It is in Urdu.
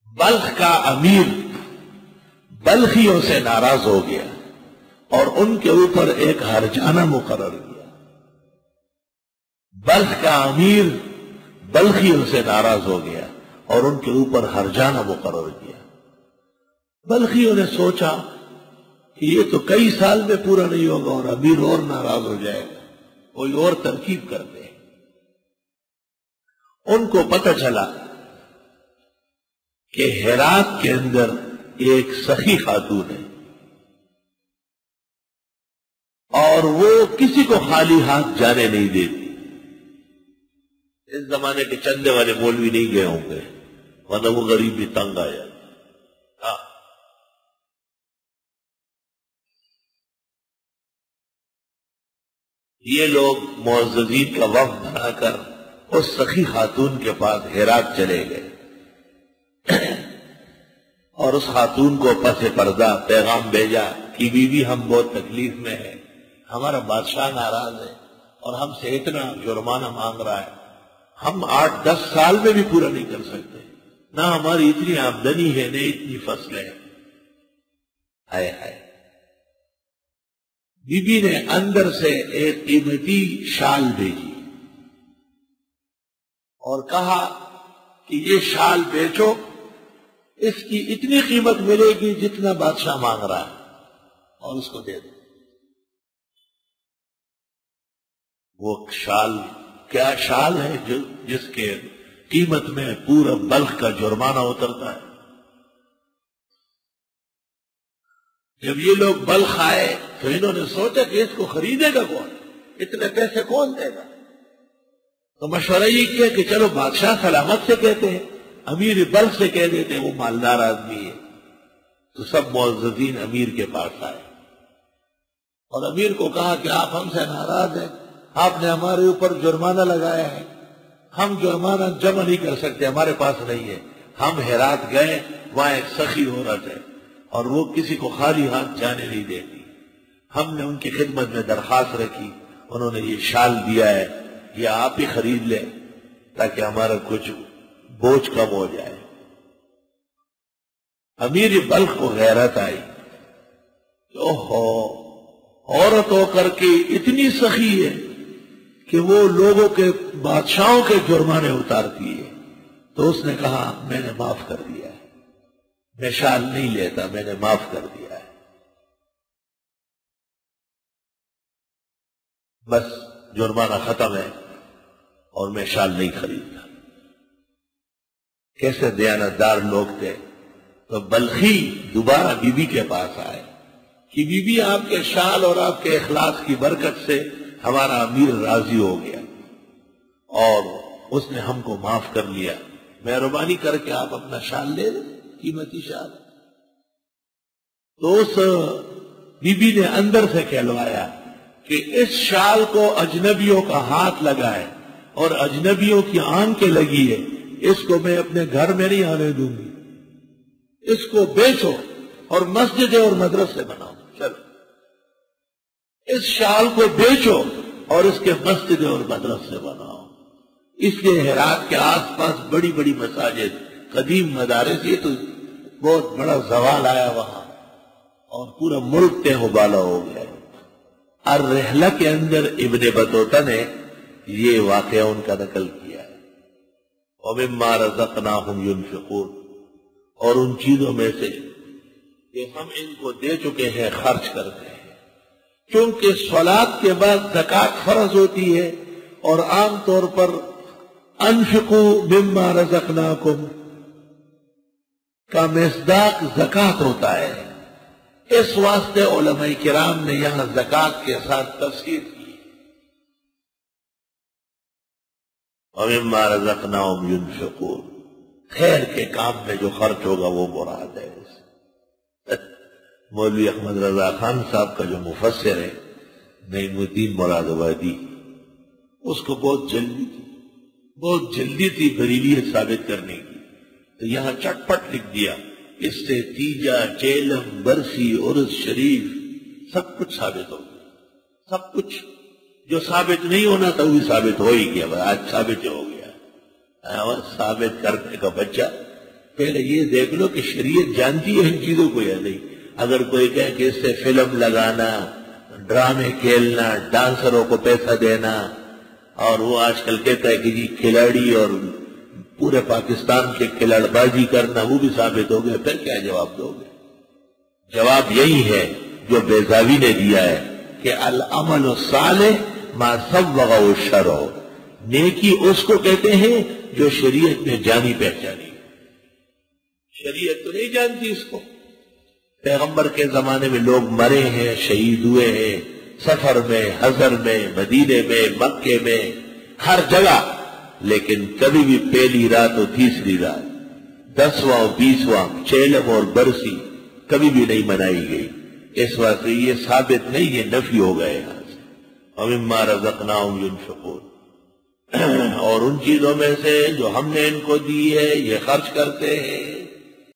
بلخ کا امیر بلخیوں سے ناراض ہو گیا اور ان کے اوپر ایک ہرجانہ مقرر کیا۔ بلخ کا امیر بلخیوں سے ناراض ہو گیا اور ان کے اوپر ہرجانہ مقرر کیا۔ بلخیوں نے سوچا کہ یہ تو کئی سال میں پورا نہیں ہوگا اور امیر اور ناراض ہو جائے گا، کوئی اور ترکیب کر دے۔ ان کو پتہ چلا کہ ہرات کے اندر ایک سخی خاتون ہے اور وہ کسی کو خالی ہاتھ جانے نہیں دیتی۔ اس زمانے کے چندے والے مولوی نہیں گئے ہوں گے ورنہ وہ غریب بھی تنگ آیا۔ یہ لوگ معززین کا وفد بنا کر اس سخی خاتون کے پاس ہرات چلے گئے اور اس خاتون کو پس پردہ پیغام بھیجا کہ بیوی ہم بہت تکلیف میں ہیں، ہمارا بادشاہ ناراض ہے اور ہم سے اتنا جرمانہ مانگ رہا ہے، ہم 8-10 سال میں بھی پورا نہیں کر سکتے، نہ ہماری اتنی آمدنی ہے نہ اتنی فصلیں ہیں۔ ہائے ہائے۔ بی بی نے اندر سے ایک قیمتی شال بھیجی اور کہا کہ یہ شال بیچو، اس کی اتنی قیمت ملے گی جتنا بادشاہ مانگ رہا ہے اور اس کو دے دو۔ وہ شال کیا شال ہے جس کے قیمت میں پورا بلخ کا جرمانہ اترتا ہے۔ جب یہ لوگ بلخ آئے تو انہوں نے سوچا کہ اس کو خریدے گا کون، اتنے پیسے کون دے گا؟ تو مشورہ یہ کیا کہ چلو بادشاہ سلامت سے کہتے ہیں، امیر بلخ سے کہہ دیتے ہیں، وہ مالدار آدمی ہے۔ تو سب معززین امیر کے پاس آئے اور امیر کو کہا کہ آپ ہم سے ناراض ہیں، آپ نے ہمارے اوپر جرمانہ لگایا ہے، ہم جرمانہ جمع نہیں کر سکتے، ہمارے پاس نہیں ہے۔ ہم ہرات گئے، وہاں ایک سخی عورت ہے اور وہ کسی کو خالی ہاتھ جانے نہیں دیتی، ہم نے ان کی خدمت میں درخواست رکھی، انہوں نے یہ شال دیا ہے، یہ آپ ہی خرید لیں تاکہ ہمارا کچھ بوجھ کم ہو جائے۔ امیر بلخ کو غیرت آئی، اوہو، عورت ہو کر کے اتنی سخی ہے کہ وہ لوگوں کے بادشاہوں کے جرمانے اتارتی ہے۔ تو اس نے کہا میں نے معاف کر دیا ہے، میں شال نہیں لیتا، میں نے معاف کر دیا ہے، بس جرمانہ ختم ہے اور میں شال نہیں خریدتا۔ کیسے دیانتدار لوگ تھے۔ تو بلخی دوبارہ بی بی کے پاس آئے کہ بی بی آپ کے شال اور آپ کے اخلاص کی برکت سے ہمارا امیر راضی ہو گیا اور اس نے ہم کو معاف کر لیا، مہربانی کر کے آپ اپنا شال لے لیں، قیمتی شال۔ تو اس بی بی نے اندر سے کہلوایا کہ اس شال کو اجنبیوں کا ہاتھ لگا ہے اور اجنبیوں کی آنکھیں لگی ہے، اس کو میں اپنے گھر میں نہیں آنے دوں گی، اس کو بیچو اور مسجد اور مدرسے بناؤ۔ چلو اس شال کو بیچو اور اس کے مسجد اور مدرسے بناؤ۔ اس لیے ہرات کے آس پاس بڑی بڑی مساجد، قدیم مدارس، یہ تو بہت بڑا زوال آیا وہاں اور پورا ملک تہ و بالا ہو گیا۔ الرحلہ کے اندر ابن بطوطہ نے یہ واقعہ ان کا نقل کیا ہے، وَمِمَّا رَزَقْنَاهُمْ يُنْفِقُونَ، اور ان چیزوں میں سے کہ ہم ان کو دے چکے ہیں خرچ کرتے ہیں، کیونکہ صلاۃ کے بعد زکوٰۃ فرض ہوتی ہے اور عام طور پر انفقوا مما رزقناکم کا مصداق زکوٰۃ ہوتا ہے، اس واسطے علماء کرام نے یہاں زکوٰۃ کے ساتھ تفسیر کی۔ وَمِمَّا رَزَقْنَاهُمْ يُنْفِقُونَ، خیر کے کام میں جو خرچ ہوگا وہ مراد ہے۔ مولوی احمد رضا خان صاحب کا جو مفسر ہے نعیم الدین مراد آبادی، اس کو بہت جلدی تھی بریلیت ثابت کرنے کی، تو یہاں چٹ پٹ لکھ دیا، اس سے تیجا، چیلم، برسی، عرس شریف سب کچھ ثابت ہو گیا، سب کچھ جو ثابت نہیں ہونا تھا وہ بھی ثابت ہو ہی گیا، آج ثابت ہو گیا۔ ثابت کرنے کا بچہ پہلے یہ دیکھ لو کہ شریعت جانتی ہے ان چیزوں کو یا نہیں. اگر کوئی کہے کہ اس سے فلم لگانا، ڈرامے کھیلنا، ڈانسروں کو پیسہ دینا، اور وہ آج کل کہتا ہے کہ جی کھلاڑی اور پورے پاکستان کے کھلاڑ بازی کرنا وہ بھی ثابت ہو گیا، پھر کیا جواب دو گے؟ جواب یہی ہے جو بیضاوی نے دیا ہے کہ العمل الصالح ما سوغ الشرع، نیکی اس کو کہتے ہیں جو شریعت میں جانی پہچانی. شریعت تو نہیں جانتی اس کو. پیغمبر کے زمانے میں لوگ مرے ہیں، شہید ہوئے ہیں، سفر میں، حضر میں، مدینے میں، مکے میں، ہر جگہ، لیکن کبھی بھی پہلی رات اور تیسری رات، 10واں اور 20واں، چیلم اور برسی کبھی بھی نہیں منائی گئی. اس واسطے یہ ثابت نہیں، یہ نفی ہو گئے یہاں سے. وَمِمَّا رَزَقْنَاهُمْ يُنْفِقُونَ، اور ان چیزوں میں سے جو ہم نے ان کو دی ہے یہ خرچ کرتے ہیں.